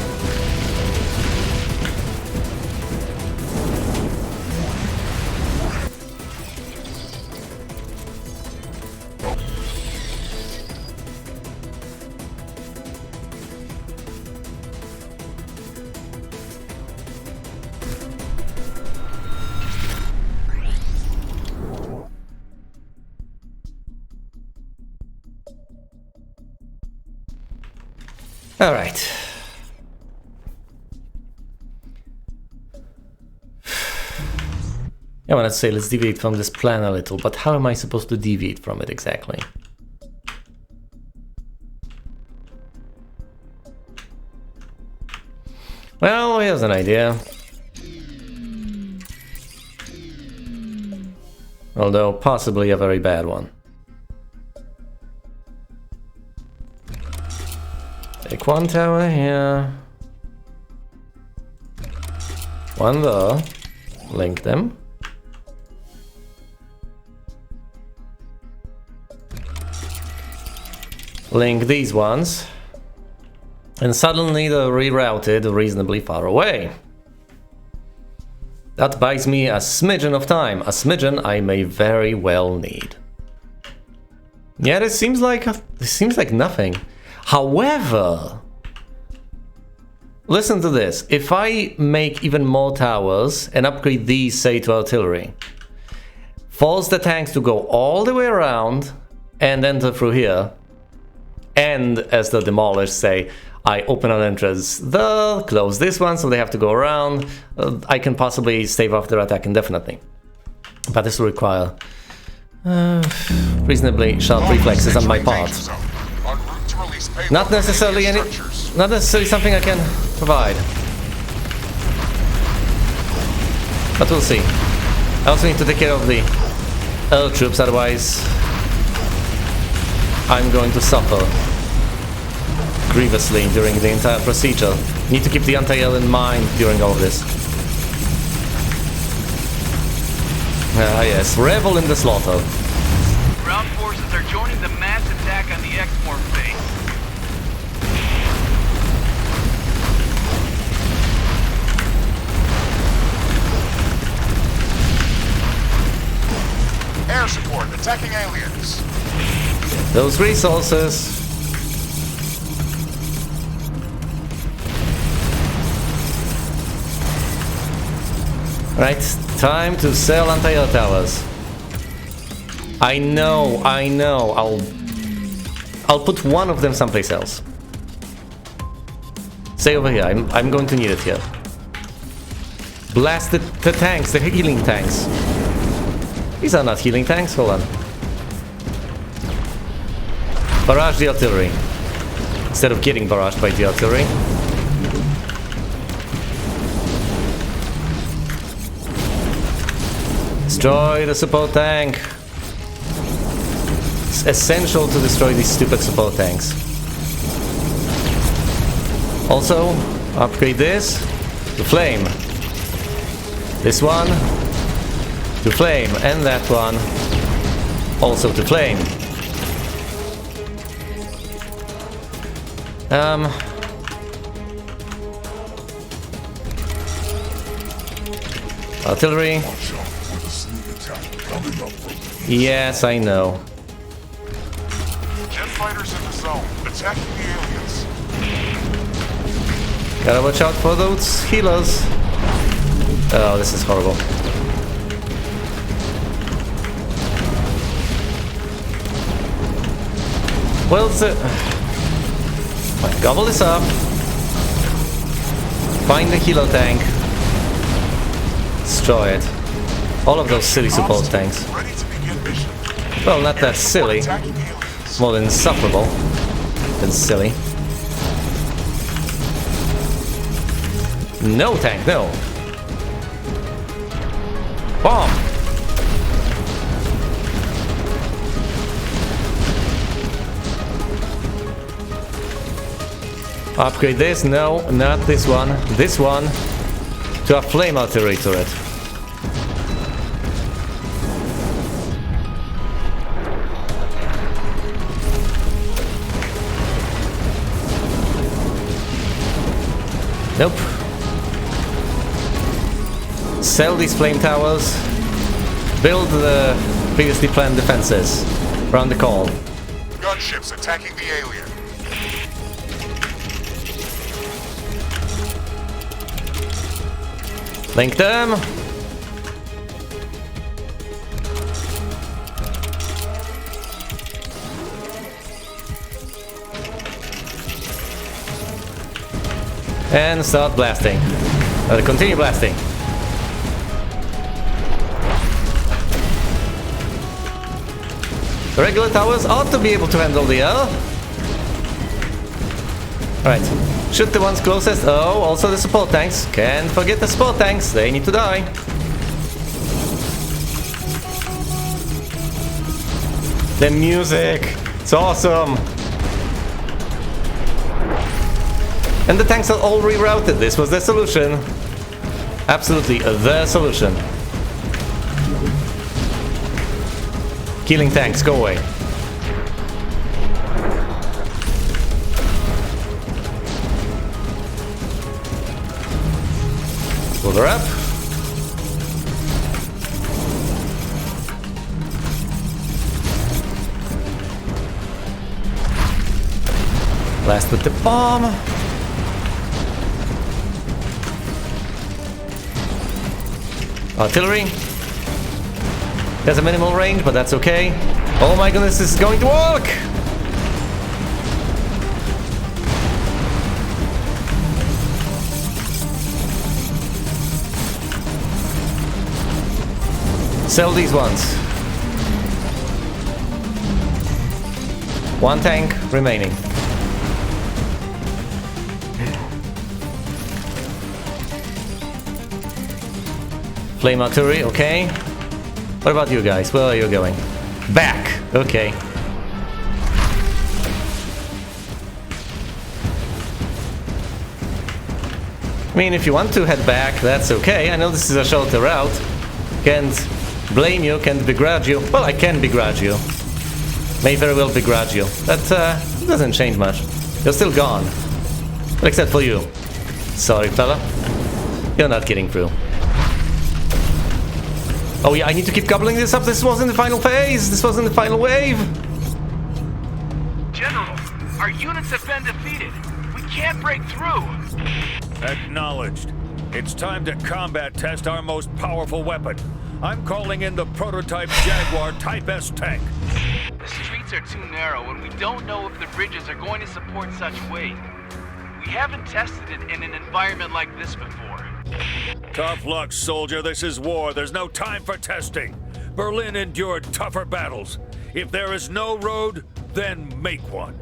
All right. I want to say let's deviate from this plan a little, but how am I supposed to deviate from it exactly? Well, here's an idea. Although possibly a very bad one. Take one tower here. One there. Link them. Link these ones. And suddenly they're rerouted reasonably far away. That buys me a smidgen of time. A smidgen I may very well need. Yeah, this seems like nothing. However, listen to this. If I make even more towers and upgrade these, say, to artillery, force the tanks to go all the way around and enter through here. And as the Demolish say, I open an entrance, they'll close this one, so they have to go around. I can possibly stave off their attack indefinitely. But this will require reasonably sharp reflexes on my part. Not necessarily something I can provide. But we'll see. I also need to take care of the Earl troops, otherwise I'm going to suffer grievously during the entire procedure. Need to keep the anti-L in mind during all of this. Ah yes, revel in the slaughter. Ground forces are joining the mass attack on the Exmorph base. Air support attacking aliens. Those resources. Right, time to sell anti-air towers. I know. I'll put one of them someplace else. Stay over here. I'm going to need it here. Blast the tanks, the healing tanks. These are not healing tanks. Hold on. Barrage the artillery. Instead of getting barraged by the artillery. Destroy the support tank. It's essential to destroy these stupid support tanks. Also, upgrade this to flame. This one to flame, and that one also to flame. Artillery. Yes, I know. Jet fighters in the zone, attacking the aliens. Gotta watch out for those healers. Oh, this is horrible. Well, gobble this up. Find the healer tank. Destroy it. All of those silly support tanks. Ready to begin mission. Well, not that silly. Attacking aliens. More than insufferable than silly. No tank, no. Bomb. Upgrade this. No, not this one. This one to a flame artillery turret. Nope. Sell these flame towers. Build the previously planned defenses around the call. Gunships attacking the alien. Link them. And start blasting. Continue blasting. The regular towers ought to be able to handle the air. Alright. Shoot the ones closest. Oh, also the support tanks. Can't forget the support tanks. They need to die. The music. It's awesome. And the tanks are all rerouted. This was the solution. Absolutely the solution. Killing tanks, go away. Pull her up. Blast with the bomb. Artillery. There's a minimal range, but that's okay. Oh my goodness, this is going to work! Sell these ones. One tank remaining. Flame artillery, okay. What about you guys? Where are you going? Back! Okay. I mean, if you want to head back, that's okay. I know this is a shorter route. Can't blame you, can't begrudge you. Well, I can begrudge you. May very well begrudge you. That doesn't change much. You're still gone. Well, except for you. Sorry, fella. You're not getting through. Oh yeah, I need to keep gobbling this up. This wasn't the final phase. This wasn't the final wave. General, our units have been defeated. We can't break through. Acknowledged. It's time to combat test our most powerful weapon. I'm calling in the prototype Jaguar Type S tank. The streets are too narrow, and we don't know if the bridges are going to support such weight. We haven't tested it in an environment like this before. Tough luck, soldier. This is war. There's no time for testing. Berlin endured tougher battles. If there is no road, then make one.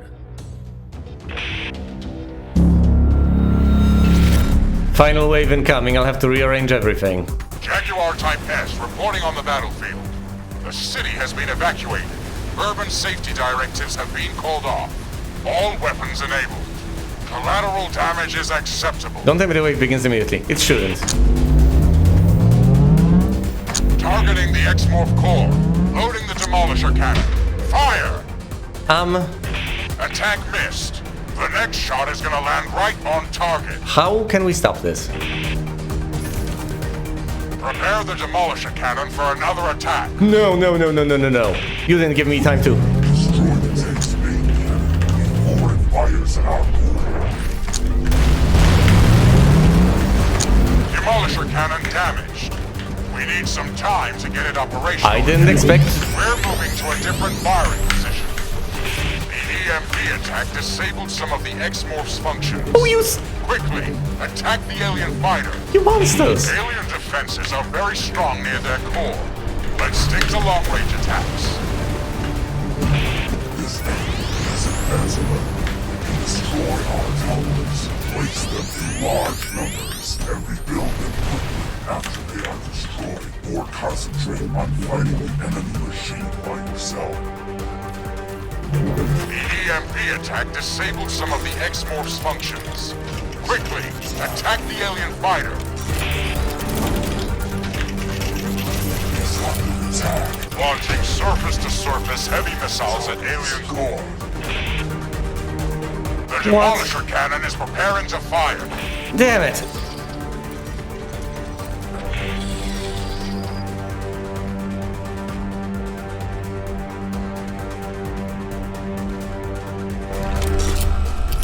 Final wave incoming. I'll have to rearrange everything. Jaguar Type S reporting on the battlefield. The city has been evacuated. Urban safety directives have been called off. All weapons enabled. Collateral damage is acceptable. Don't tell me the wave begins immediately. It shouldn't. Targeting the X-Morph core. Loading the Demolisher cannon. Fire! Attack missed. The next shot is gonna land right on target. How can we stop this? Prepare the Demolisher cannon for another attack. No. You didn't give me time to. Destroy the tank's main cannon before it fires at our core. Demolisher cannon damaged. We need some time to get it operational. I didn't expect. We're moving to a different firing position. The EMP attack disabled some of the X-Morph's functions. Oh, you Quickly, attack the alien fighter. monsters! Alien defenses are very strong near their core. Let's stick to long-range attacks. This enemy has advanced weapon. It can destroy our towers, place them in large numbers, and rebuild them quickly after they are destroyed, or concentrate on fighting the enemy machine by yourself. The EMP attack disabled some of the X-Morph's functions. Quickly, attack the alien fighter. Attack. Launching surface-to-surface heavy missiles at alien core. The Demolisher cannon is preparing to fire. Damn it!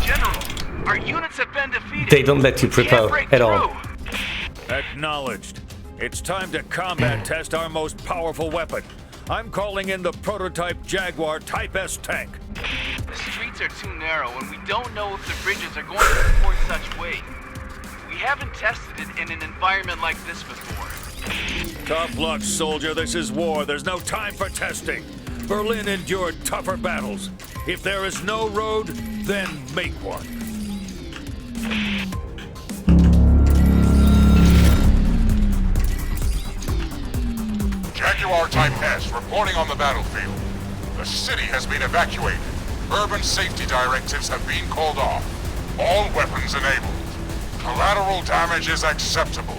General, our units have been defeated. They don't let you We can't prepare break at all. through. Acknowledged. It's time to combat test our most powerful weapon. I'm calling in the prototype Jaguar Type S tank. The streets are too narrow, and we don't know if the bridges are going to support such weight. We haven't tested it in an environment like this before. Tough luck, soldier. This is war. There's no time for testing. Berlin endured tougher battles. If there is no road, then make one. Jaguar Type S reporting on the battlefield. The city has been evacuated. Urban safety directives have been called off. All weapons enabled. Collateral damage is acceptable.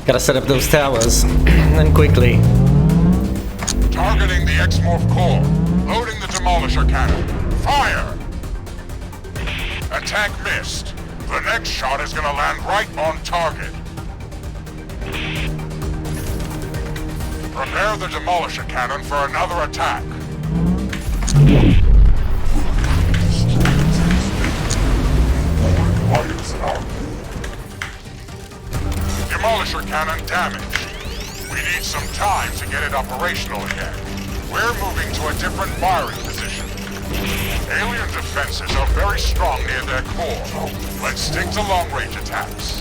Gotta set up those towers. And quickly. Targeting the X-Morph core. Loading the Demolisher cannon. Fire! Attack missed. The next shot is gonna land right on target. Prepare the Demolisher cannon for another attack. Fires at our core. Demolisher cannon damaged. We need some time to get it it operational again. We're moving to a different firing position. Alien defenses are very strong near their core. Let's stick to long-range attacks.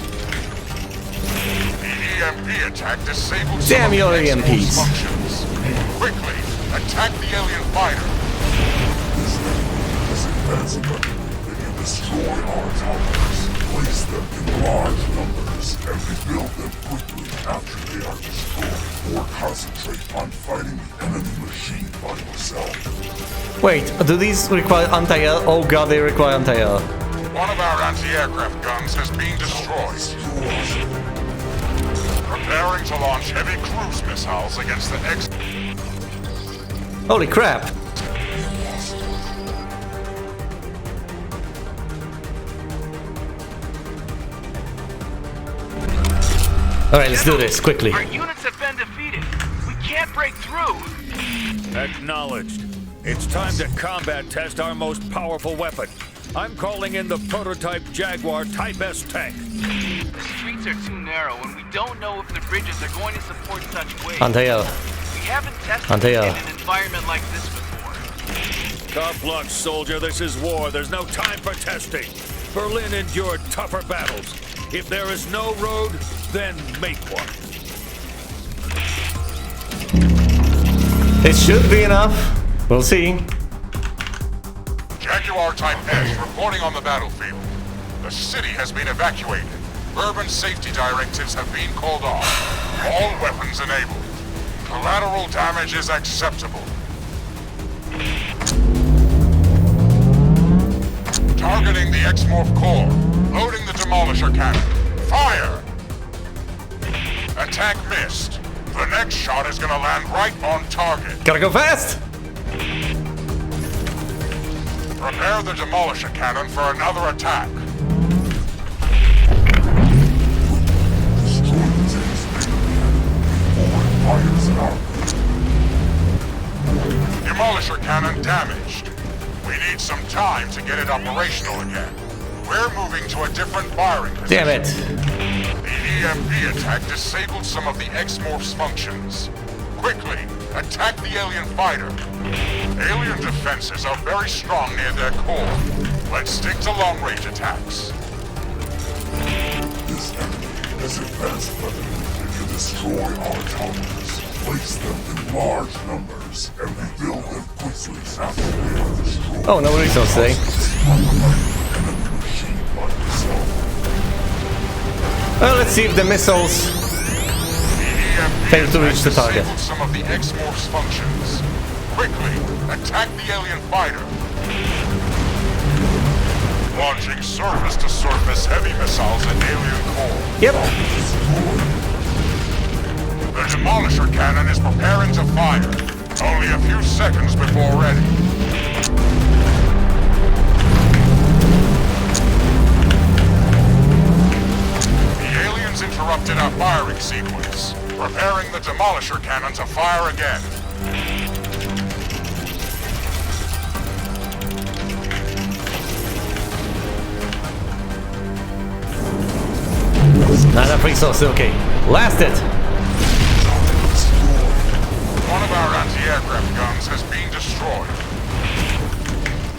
The EMP attack disabled some Damn of your the X-Force EMPs. functions. Quickly, attack the alien fighter. This enemy is advancing them. They can destroy our towers, place them in large numbers, and rebuild them quickly after they are destroyed. Or concentrate on fighting the enemy machine by yourself. Wait, do these require anti-air? Oh god, they require anti-air. One of our anti-aircraft guns has been destroyed. Preparing to launch heavy cruise missiles against the X... Holy crap! Alright, let's do this, quickly. Our units have been defeated. We can't break through. Acknowledged. It's time to combat test our most powerful weapon. I'm calling in the prototype Jaguar Type S tank. The streets are too narrow, and we don't know if the bridges are going to support such weight. Anti-air. We haven't tested Anti-air. in an environment like this before. Tough luck, soldier. This is war. There's no time for testing. Berlin endured tougher battles. If there is no road, then make one. It should be enough. We'll see. Jaguar Type S reporting on the battlefield. The city has been evacuated. Urban safety directives have been called off. All weapons enabled. Collateral damage is acceptable. Targeting the X-Morph core. Loading the Demolisher cannon. Fire! Attack missed. The next shot is gonna land right on target. Gotta go fast! Prepare the Demolisher cannon for another attack. Destroy the tanks forward fires in our Demolisher cannon damaged. We need some time to get it operational again. We're moving to a different firing position. Damn it. The EMP attack disabled some of the X-Morph's functions. Quickly, attack the alien fighter. Alien defenses are very strong near their core. Let's stick to long-range attacks. This enemy has advanced weaponry that can destroy our towers, place them in large numbers, and rebuild them quickly after they are destroyed. Oh, no resource today. Enemy machine by yourself. Well, let's see if the missiles fail to reach the target. Disabled some of the X-Morph's functions. Quickly, attack the alien fighter. Launching surface-to-surface heavy missiles at alien core. Yep. The Demolisher cannon is preparing to fire. Only a few seconds before ready. The aliens interrupted our firing sequence. Preparing the Demolisher cannon to fire again. Not enough resources, okay. Blast it! One of our anti-aircraft guns has been destroyed.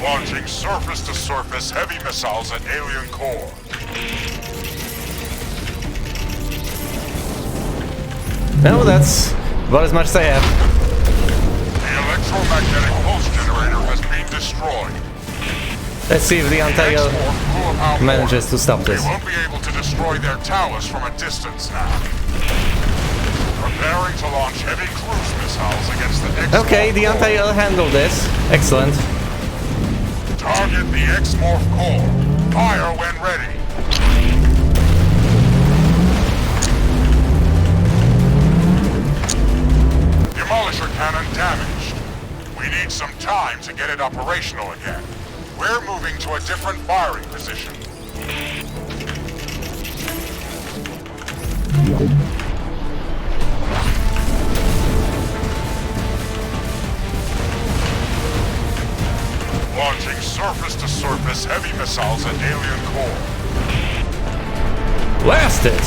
Launching surface-to-surface heavy missiles at alien core. No, that's about as much as I have. The electromagnetic pulse generator has been destroyed. Let's see if the anti-air X-Morph blew up our manages mortar. to stop this. They won't be able to destroy their towers from a distance now. Preparing to launch heavy cruise missiles against the X-Morph Okay, the core. anti-air handled this. Excellent. Target the X-Morph core. Fire when ready. Demolisher cannon damaged. We need some time to get it operational again. We're moving to a different firing position. Launching surface-to-surface heavy missiles at alien core. Blast it!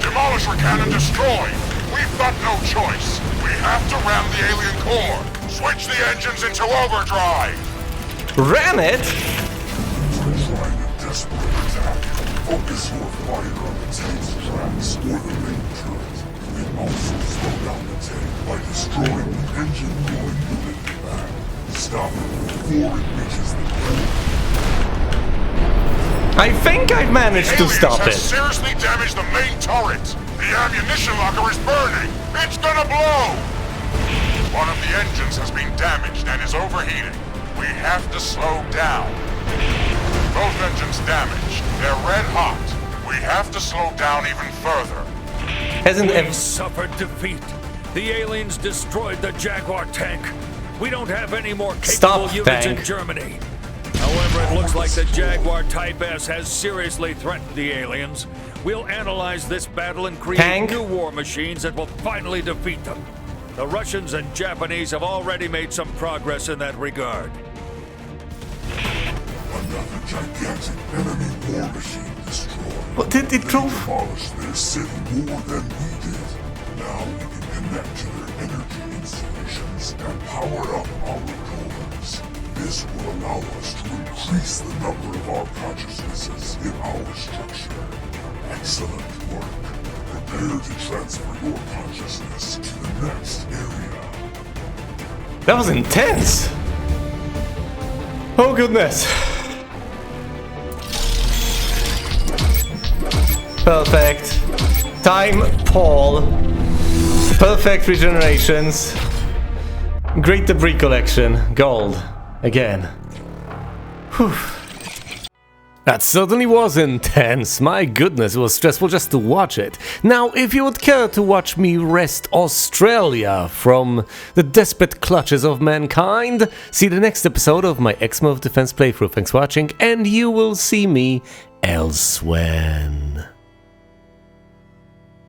Demolisher cannon destroyed! We We've got no choice. We have to ram the alien core. Switch the engines into overdrive. Ram it? Trying a desperate attack. Focus your fire on the tank's tracks or the main turret. You can also slow down the tank by destroying the engine blowing unit in the back. Stop it before it reaches the ground. I think I've managed to stop has it. seriously damaged the main turret. The ammunition locker is burning. It's gonna blow. One of the engines has been damaged and is overheating. We have to slow down. Both engines damaged. They're red hot. We have to slow down even further. Hasn't We suffered defeat. The aliens destroyed the Jaguar tank. We don't have any more capable Stop, units in tank. Germany. However, it looks like the Jaguar Type S has seriously threatened the aliens. We'll analyze this battle and create Tank. new war machines that will finally defeat them. The Russians and Japanese have already made some progress in that regard. Another gigantic enemy war machine destroyed. What did it drove? Demolished their city more than we did. Now we can connect to their energy installations and power up our cores. This will allow us to increase the number of our consciousnesses in our structure. Excellent work. Prepare to transfer your consciousness to the next area. That was intense. Oh goodness. Perfect. Time, Paul. Perfect regenerations. Great debris collection. Gold. Again. Whew. That certainly was intense. My goodness, it was stressful just to watch it. Now, if you would care to watch me wrest Australia from the desperate clutches of mankind, see the next episode of my X-Mode Defense playthrough. Thanks for watching, and you will see me elsewhere.